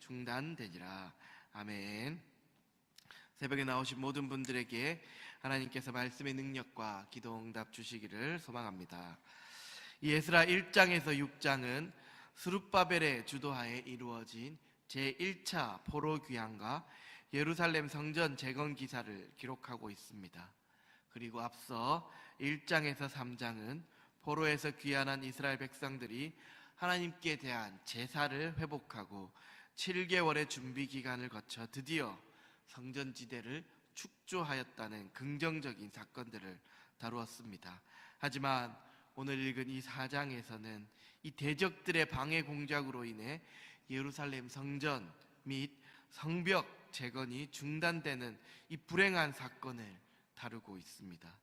중단되니라. 아멘. 새벽에 나오신 모든 분들에게 하나님께서 말씀의 능력과 기도 응답 주시기를 소망합니다. 이 에스라 1장에서 6장은 스룹바벨의 주도하에 이루어진 제1차 포로 귀환과 예루살렘 성전 재건 기사를 기록하고 있습니다. 그리고 앞서 1장에서 3장은 포로에서 귀환한 이스라엘 백성들이 하나님께 대한 제사를 회복하고 7개월의 준비 기간을 거쳐 드디어 성전지대를 축조하였다는 긍정적인 사건들을 다루었습니다. 하지만 오늘 읽은 이 4장에서는 이 대적들의 방해 공작으로 인해 예루살렘 성전 및 성벽 재건이 중단되는 이 불행한 사건을 다루고 있습니다.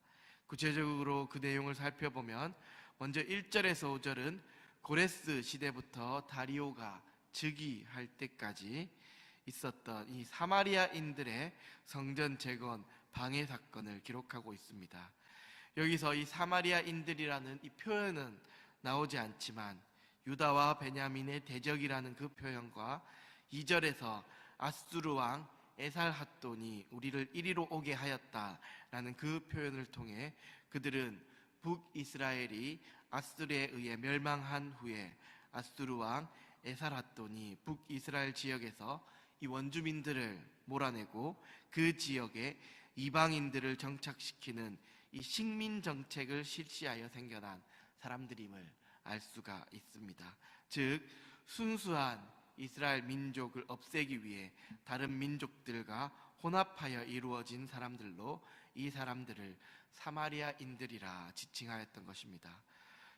구체적으로 그 내용을 살펴보면 먼저 1절에서 5절은 고레스 시대부터 다리오가 즉위할 때까지 있었던 이 사마리아인들의 성전 재건 방해 사건을 기록하고 있습니다. 여기서 이 사마리아인들이라는 이 표현은 나오지 않지만 유다와 베냐민의 대적이라는 그 표현과 2절에서 아수르 왕 에살핫돈이 우리를 이리로 오게 하였다라는 그 표현을 통해 그들은 북이스라엘이 아수르에 의해 멸망한 후에 아수르 왕 에살핫돈이 북이스라엘 지역에서 이 원주민들을 몰아내고 그 지역에 이방인들을 정착시키는 이 식민 정책을 실시하여 생겨난 사람들임을 알 수가 있습니다. 즉 순수한 이스라엘 민족을 없애기 위해 다른 민족들과 혼합하여 이루어진 사람들로 이 사람들을 사마리아인들이라 지칭하였던 것입니다.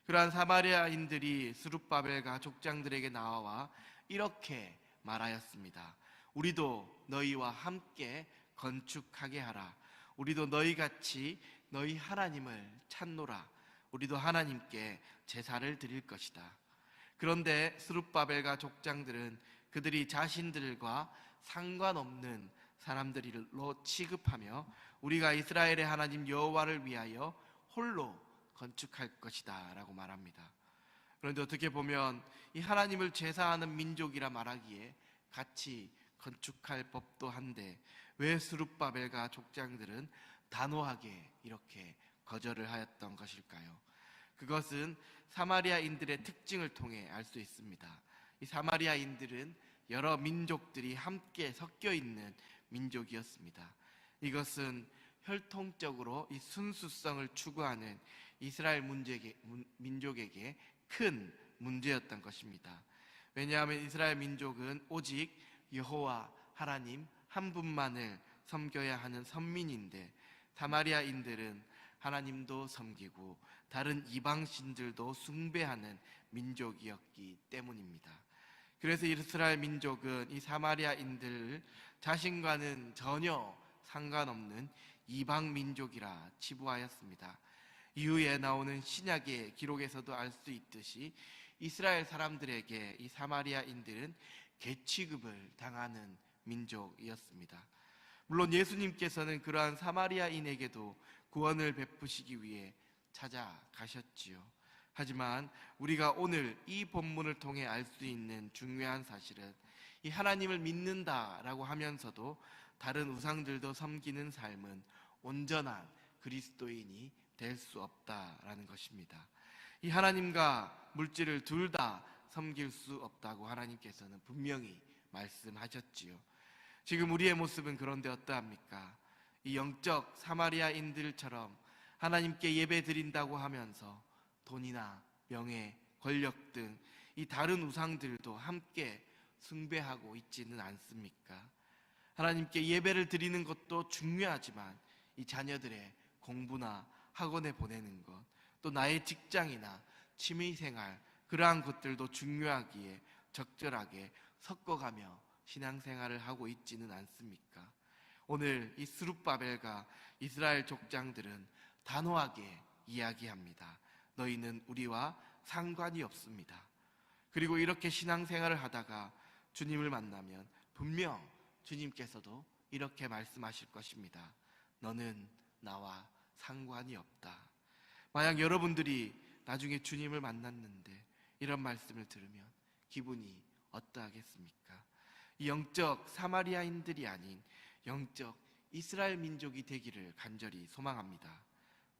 그러한 사마리아인들이 스룹바벨과 족장들에게 나와 이렇게 말하였습니다. 우리도 너희와 함께 건축하게 하라. 우리도 너희같이 너희 하나님을 찾노라. 우리도 하나님께 제사를 드릴 것이다. 그런데 스룹바벨과 족장들은 그들이 자신들과 상관없는 사람들로 취급하며 우리가 이스라엘의 하나님 여호와를 위하여 홀로 건축할 것이다 라고 말합니다. 그런데 어떻게 보면 이 하나님을 제사하는 민족이라 말하기에 같이 건축할 법도 한데 왜 스룹바벨과 족장들은 단호하게 이렇게 거절을 하였던 것일까요? 그것은 사마리아인들의 특징을 통해 알 수 있습니다. 이 사마리아인들은 여러 민족들이 함께 섞여 있는 민족이었습니다. 이것은 혈통적으로 이 순수성을 추구하는 이스라엘 민족에게 큰 문제였던 것입니다. 왜냐하면 이스라엘 민족은 오직 여호와 하나님 한 분만을 섬겨야 하는 선민인데 사마리아인들은 하나님도 섬기고 다른 이방신들도 숭배하는 민족이었기 때문입니다. 그래서 이스라엘 민족은 이 사마리아인들을 자신과는 전혀 상관없는 이방 민족이라 치부하였습니다. 이후에 나오는 신약의 기록에서도 알 수 있듯이 이스라엘 사람들에게 이 사마리아인들은 개취급을 당하는 민족이었습니다. 물론 예수님께서는 그러한 사마리아인에게도 구원을 베푸시기 위해 찾아가셨지요. 하지만 우리가 오늘 이 본문을 통해 알 수 있는 중요한 사실은 이 하나님을 믿는다라고 하면서도 다른 우상들도 섬기는 삶은 온전한 그리스도인이 될 수 없다라는 것입니다. 이 하나님과 물질을 둘 다 섬길 수 없다고 하나님께서는 분명히 말씀하셨지요. 지금 우리의 모습은 그런데 어떠합니까? 이 영적 사마리아인들처럼 하나님께 예배 드린다고 하면서 돈이나 명예, 권력 등 이 다른 우상들도 함께 숭배하고 있지는 않습니까? 하나님께 예배를 드리는 것도 중요하지만 이 자녀들의 공부나 학원에 보내는 것, 또 나의 직장이나 취미생활, 그러한 것들도 중요하기에 적절하게 섞어가며 신앙생활을 하고 있지는 않습니까? 오늘 이 스룹바벨과 이스라엘 족장들은 단호하게 이야기합니다. 너희는 우리와 상관이 없습니다. 그리고 이렇게 신앙생활을 하다가 주님을 만나면 분명 주님께서도 이렇게 말씀하실 것입니다. 너는 나와 상관이 없다. 만약 여러분들이 나중에 주님을 만났는데 이런 말씀을 들으면 기분이 어떠하겠습니까? 이 영적 사마리아인들이 아닌 영적 이스라엘 민족이 되기를 간절히 소망합니다.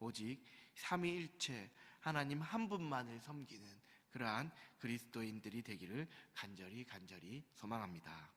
오직 삼위일체 하나님 한 분만을 섬기는 그러한 그리스도인들이 되기를 간절히 소망합니다.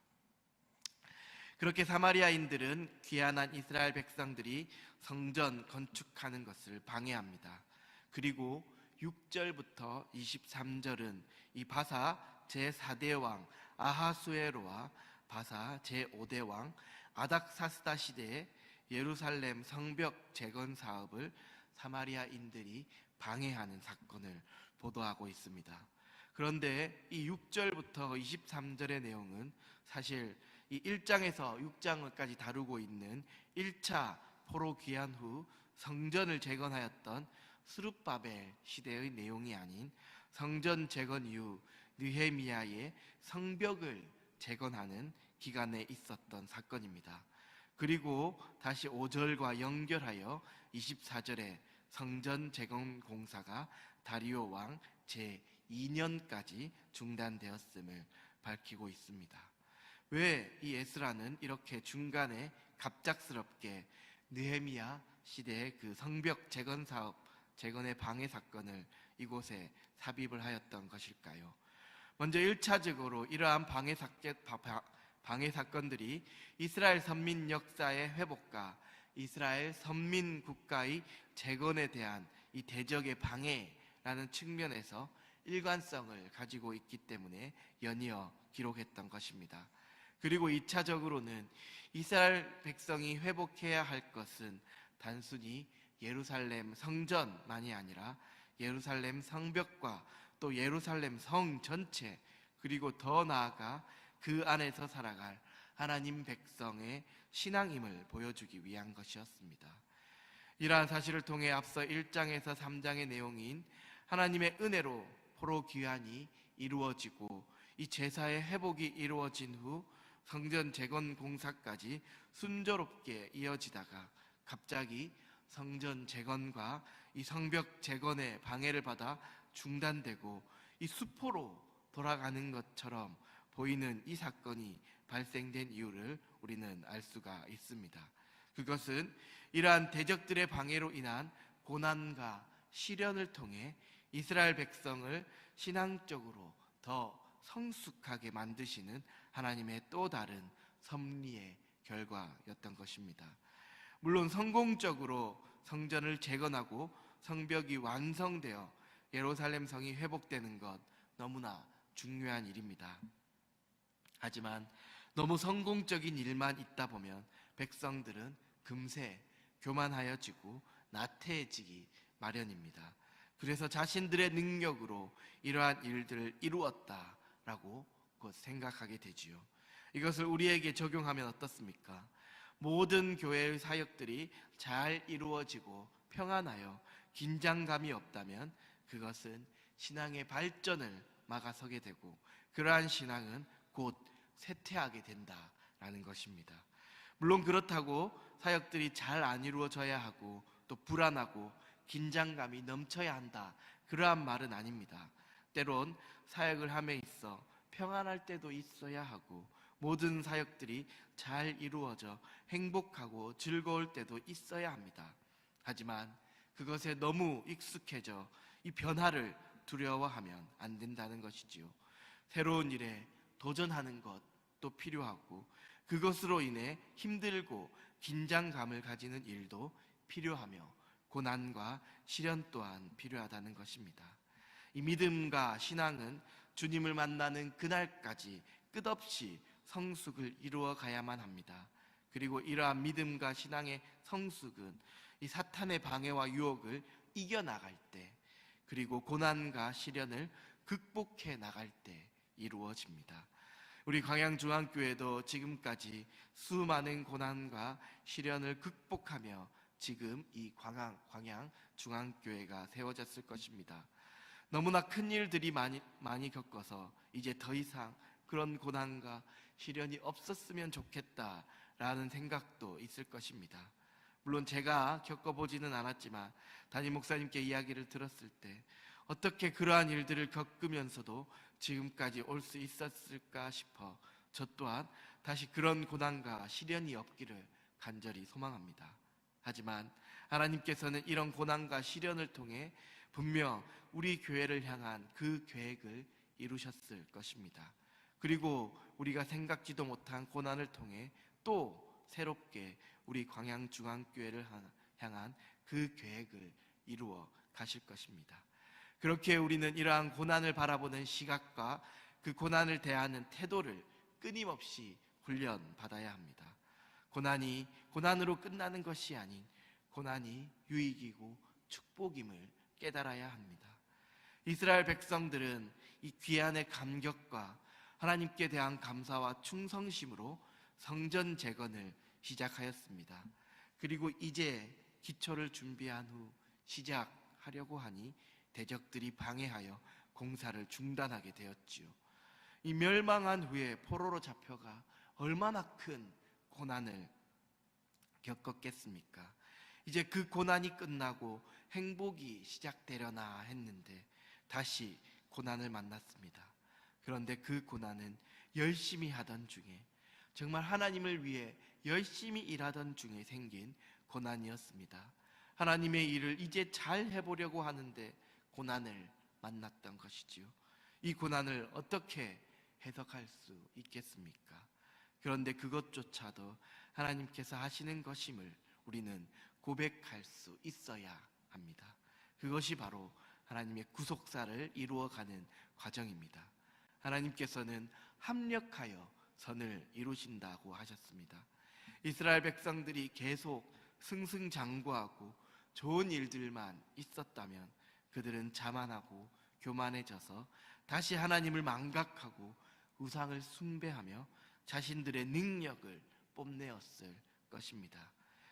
그렇게 사마리아인들은 귀환한 이스라엘 백성들이 성전 건축하는 것을 방해합니다. 그리고 6절부터 23절은 이 바사 제4대 왕 아하수에로와 바사 제5대 왕 아닥사스다 시대에 예루살렘 성벽 재건 사업을 사마리아인들이 방해하는 사건을 보도하고 있습니다. 그런데 이 6절부터 23절의 내용은 사실 이 1장에서 6장까지 다루고 있는 1차 포로 귀환 후 성전을 재건하였던 스룹바벨 시대의 내용이 아닌 성전 재건 이후 느헤미야의 성벽을 재건하는 기간에 있었던 사건입니다. 그리고 다시 5절과 연결하여 24절에 성전 재건 공사가 다리오 왕 제2년까지 중단되었음을 밝히고 있습니다. 왜 이 에스라는 이렇게 중간에 갑작스럽게 느헤미야 시대의 그 성벽 재건 사업, 재건의 방해 사건을 이곳에 삽입을 하였던 것일까요? 먼저 1차적으로 이러한 방해 사건들이 이스라엘 선민 역사의 회복과 이스라엘 선민 국가의 재건에 대한 이 대적의 방해라는 측면에서 일관성을 가지고 있기 때문에 연이어 기록했던 것입니다. 그리고 2차적으로는 이스라엘 백성이 회복해야 할 것은 단순히 예루살렘 성전만이 아니라 예루살렘 성벽과 또 예루살렘 성 전체, 그리고 더 나아가 그 안에서 살아갈 하나님 백성의 신앙임을 보여주기 위한 것이었습니다. 이러한 사실을 통해 앞서 1장에서 3장의 내용인 하나님의 은혜로 포로 귀환이 이루어지고 이 제사의 회복이 이루어진 후 성전 재건 공사까지 순조롭게 이어지다가 갑자기 성전 재건과 이 성벽 재건의 방해를 받아 중단되고 이 수포로 돌아가는 것처럼 보이는 이 사건이 발생된 이유를 우리는 알 수가 있습니다. 그것은 이러한 대적들의 방해로 인한 고난과 시련을 통해 이스라엘 백성을 신앙적으로 더 성숙하게 만드시는 하나님의 또 다른 섭리의 결과였던 것입니다. 물론 성공적으로 성전을 재건하고 성벽이 완성되어 예루살렘 성이 회복되는 것 너무나 중요한 일입니다. 하지만 너무 성공적인 일만 있다 보면 백성들은 금세 교만하여지고 나태해지기 마련입니다. 그래서 자신들의 능력으로 이러한 일들을 이루었다라고 생각하게 되지요. 이것을 우리에게 적용하면 어떻습니까? 모든 교회의 사역들이 잘 이루어지고 평안하여 긴장감이 없다면 그것은 신앙의 발전을 막아서게 되고 그러한 신앙은 곧 쇠퇴하게 된다라는 것입니다. 물론 그렇다고 사역들이 잘 안 이루어져야 하고 또 불안하고 긴장감이 넘쳐야 한다, 그러한 말은 아닙니다. 때론 사역을 함에 있어 평안할 때도 있어야 하고 모든 사역들이 잘 이루어져 행복하고 즐거울 때도 있어야 합니다. 하지만 그것에 너무 익숙해져 이 변화를 두려워하면 안 된다는 것이지요. 새로운 일에 도전하는 것도 필요하고 그것으로 인해 힘들고 긴장감을 가지는 일도 필요하며 고난과 시련 또한 필요하다는 것입니다. 이 믿음과 신앙은 주님을 만나는 그날까지 끝없이 성숙을 이루어 가야만 합니다. 그리고 이러한 믿음과 신앙의 성숙은 이 사탄의 방해와 유혹을 이겨나갈 때, 그리고 고난과 시련을 극복해 나갈 때 이루어집니다. 우리 광양중앙교회도 지금까지 수많은 고난과 시련을 극복하며 지금 이 광양중앙교회가 세워졌을 것입니다. 너무나 큰 일들이 많이 겪어서 이제 더 이상 그런 고난과 시련이 없었으면 좋겠다라는 생각도 있을 것입니다. 물론 제가 겪어보지는 않았지만 담임 목사님께 이야기를 들었을 때 어떻게 그러한 일들을 겪으면서도 지금까지 올 수 있었을까 싶어 저 또한 다시 그런 고난과 시련이 없기를 간절히 소망합니다. 하지만 하나님께서는 이런 고난과 시련을 통해 분명 우리 교회를 향한 그 계획을 이루셨을 것입니다. 그리고 우리가 생각지도 못한 고난을 통해 또 새롭게 우리 광양중앙교회를 향한 그 계획을 이루어 가실 것입니다. 그렇게 우리는 이러한 고난을 바라보는 시각과 그 고난을 대하는 태도를 끊임없이 훈련받아야 합니다. 고난이 고난으로 끝나는 것이 아닌 고난이 유익이고 축복임을 깨달아야 합니다. 이스라엘 백성들은 이 귀한의 감격과 하나님께 대한 감사와 충성심으로 성전 재건을 시작하였습니다. 그리고 이제 기초를 준비한 후 시작하려고 하니 대적들이 방해하여 공사를 중단하게 되었지요. 이 멸망한 후에 포로로 잡혀가 얼마나 큰 고난을 겪었겠습니까? 이제 그 고난이 끝나고 행복이 시작되려나 했는데 다시 고난을 만났습니다. 그런데 그 고난은 열심히 하던 중에, 정말 하나님을 위해 열심히 일하던 중에 생긴 고난이었습니다. 하나님의 일을 이제 잘 해보려고 하는데 고난을 만났던 것이지요. 이 고난을 어떻게 해석할 수 있겠습니까? 그런데 그것조차도 하나님께서 하시는 것임을 우리는 고백할 수 있어야 합니다. 그것이 바로 하나님의 구속사를 이루어가는 과정입니다. 하나님께서는 합력하여 선을 이루신다고 하셨습니다. 이스라엘 백성들이 계속 승승장구하고 좋은 일들만 있었다면 그들은 자만하고 교만해져서 다시 하나님을 망각하고 우상을 숭배하며 자신들의 능력을 뽐내었을 것입니다.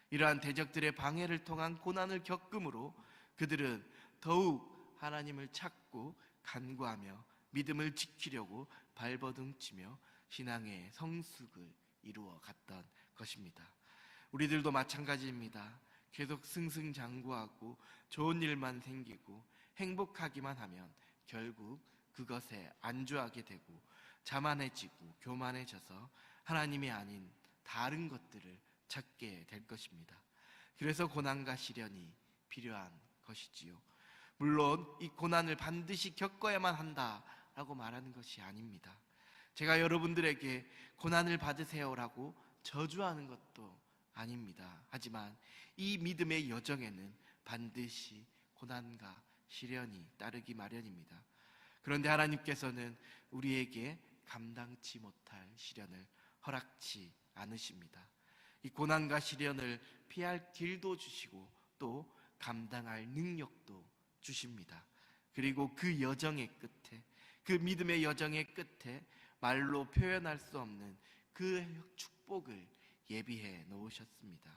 이러한 대적들의 방해를 통한 고난을 겪음으로 그들은 더욱 하나님을 찾고 간구하며 믿음을 지키려고 발버둥치며 신앙의 성숙을 이루어 갔던 것입니다. 우리들도 마찬가지입니다. 계속 승승장구하고 좋은 일만 생기고 행복하기만 하면 결국 그것에 안주하게 되고 자만해지고 교만해져서 하나님이 아닌 다른 것들을 찾게 될 것입니다. 그래서 고난과 시련이 필요한 것이지요. 물론 이 고난을 반드시 겪어야만 한다라고 말하는 것이 아닙니다. 제가 여러분들에게 고난을 받으세요라고 저주하는 것도 아닙니다. 하지만 이 믿음의 여정에는 반드시 고난과 시련이 따르기 마련입니다. 그런데 하나님께서는 우리에게 감당치 못할 시련을 허락치 않으십니다. 이 고난과 시련을 피할 길도 주시고 또 감당할 능력도 주십니다. 그리고 그 여정의 끝에, 그 믿음의 여정의 끝에 말로 표현할 수 없는 그 축복을 예비해 놓으셨습니다.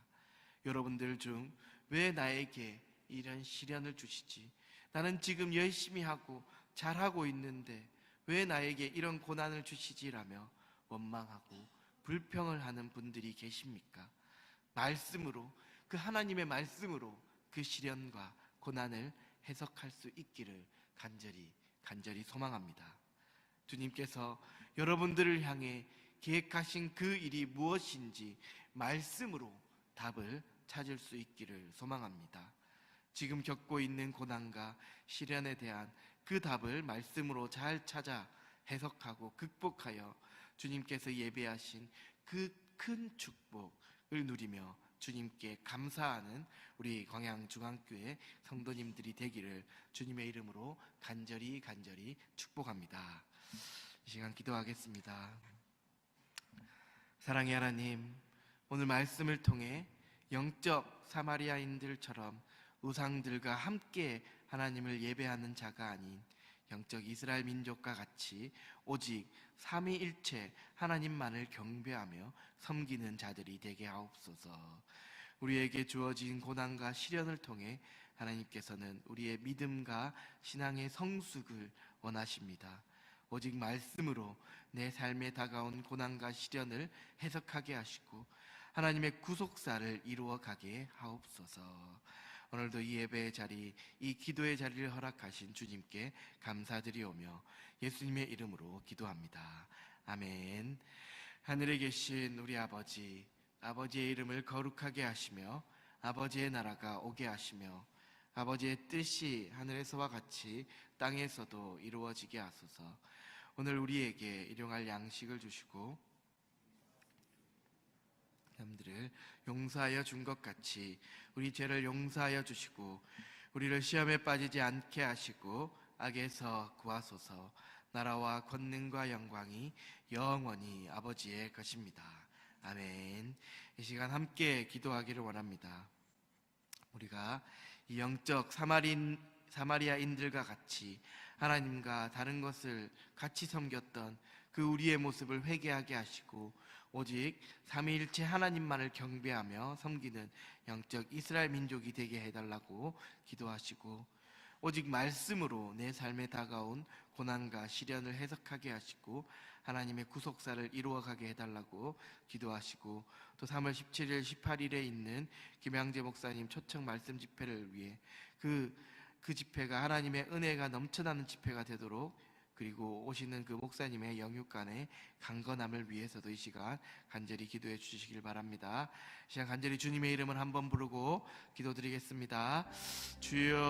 여러분들 중 왜 나에게 이런 시련을 주시지? 나는 지금 열심히 하고 잘하고 있는데 왜 나에게 이런 고난을 주시지라며 원망하고 불평을 하는 분들이 계십니까? 말씀으로, 그 하나님의 말씀으로 그 시련과 고난을 해석할 수 있기를 간절히 소망합니다. 주님께서 여러분들을 향해 계획하신 그 일이 무엇인지 말씀으로 답을 찾을 수 있기를 소망합니다. 지금 겪고 있는 고난과 시련에 대한 그 답을 말씀으로 잘 찾아 해석하고 극복하여 주님께서 예배하신 그 큰 축복을 누리며 주님께 감사하는 우리 광양중앙교회 성도님들이 되기를 주님의 이름으로 간절히 축복합니다. 이 시간 기도하겠습니다. 사랑의 하나님, 오늘 말씀을 통해 영적 사마리아인들처럼 우상들과 함께 하나님을 예배하는 자가 아닌 영적 이스라엘 민족과 같이 오직 삼위일체 하나님만을 경배하며 섬기는 자들이 되게 하옵소서. 우리에게 주어진 고난과 시련을 통해 하나님께서는 우리의 믿음과 신앙의 성숙을 원하십니다. 오직 말씀으로 내 삶에 다가온 고난과 시련을 해석하게 하시고 하나님의 구속사를 이루어 가게 하옵소서. 오늘도 이 예배의 자리, 이 기도의 자리를 허락하신 주님께 감사드리오며 예수님의 이름으로 기도합니다. 아멘. 하늘에 계신 우리 아버지, 아버지의 이름을 거룩하게 하시며 아버지의 나라가 오게 하시며 아버지의 뜻이 하늘에서와 같이 땅에서도 이루어지게 하소서. 오늘 우리에게 일용할 양식을 주시고 남들을 용서하여 준 것 같이 우리 죄를 용서하여 주시고 우리를 시험에 빠지지 않게 하시고 악에서 구하소서. 나라와 권능과 영광이 영원히 아버지의 것입니다. 아멘. 이 시간 함께 기도하기를 원합니다. 우리가 이 영적 사마리아인들과 같이 하나님과 다른 것을 같이 섬겼던 그 우리의 모습을 회개하게 하시고 오직 삼위일체 하나님만을 경배하며 섬기는 영적 이스라엘 민족이 되게 해달라고 기도하시고 오직 말씀으로 내 삶에 다가온 고난과 시련을 해석하게 하시고 하나님의 구속사를 이루어가게 해달라고 기도하시고 또 3월 17일, 18일에 있는 김양재 목사님 초청 말씀 집회를 위해 그 집회가 하나님의 은혜가 넘쳐나는 집회가 되도록 그리고 오시는 그 목사님의 영육간의 강건함을 위해서도 이 시간 간절히 기도해 주시길 바랍니다. 이 시간 간절히 주님의 이름을 한번 부르고 기도드리겠습니다. 주여